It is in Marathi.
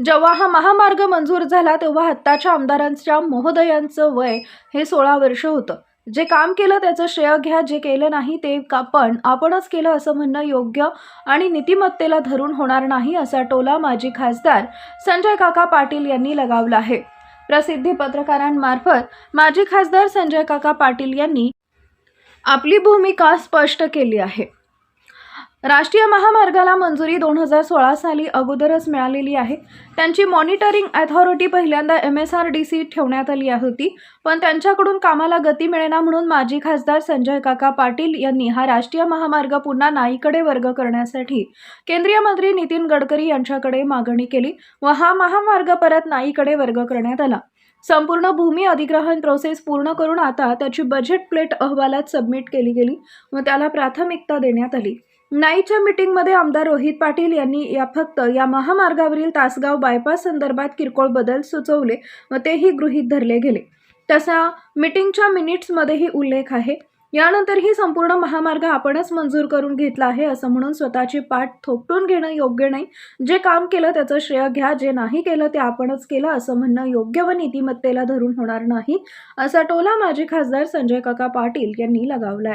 जेव्हा हा महामार्ग मंजूर झाला तेव्हा आत्ताच्या आमदारांच्या महोदयांचं वय हे 16 वर्ष होतं. जे काम केलं त्याचं श्रेय घ्या, जे केलं नाही ते आपणच केलं असं म्हणणं योग्य आणि नीतिमत्तेला धरून होणार नाही, असा टोला माजी खासदार संजय काका पाटील यांनी लगावला आहे. प्रसिद्धी पत्रकारांमार्फत माजी खासदार संजय काका पाटील यांनी आपली भूमिका स्पष्ट केली आहे. राष्ट्रीय महामार्गाला मंजुरी 2016 साली अगोदरच मिळालेली आहे. त्यांची मॉनिटरिंग अथॉरिटी पहिल्यांदा MSRDC ठेवण्यात आली होती, पण त्यांच्याकडून कामाला गती मिळेना म्हणून माजी खासदार संजय काका पाटील यांनी हा राष्ट्रीय महामार्ग पुन्हा नाईकडे वर्ग करण्यासाठी केंद्रीय मंत्री नितीन गडकरी यांच्याकडे मागणी केली व हा महामार्ग परत नाईकडे वर्ग करण्यात आला. संपूर्ण भूमी अधिग्रहण प्रोसेस पूर्ण करून आता त्याची बजेट प्लेट अहवालात सबमिट केली गेली व त्याला प्राथमिकता देण्यात आली. नाईच्या मीटिंगमध्ये आमदार रोहित पाटील यांनी फक्त या महामार्गावरील तासगाव बायपास संदर्भात किरकोळ बदल सुचवले व तेही गृहीत धरले गेले. तसा मीटिंगच्या मिनिट्समध्येही उल्लेख आहे. यानंतर ही संपूर्ण महामार्ग आपणच मंजूर करून घेतला आहे असं म्हणून स्वतःची पाठ थोपटून घेणं योग्य नाही. जे काम केलं त्याचं श्रेय घ्या, जे नाही केलं ते आपणच केलं असं म्हणणं योग्य व नीतिमत्तेला धरून होणार नाही, असा टोला माजी खासदार संजय काका पाटील यांनी लगावला.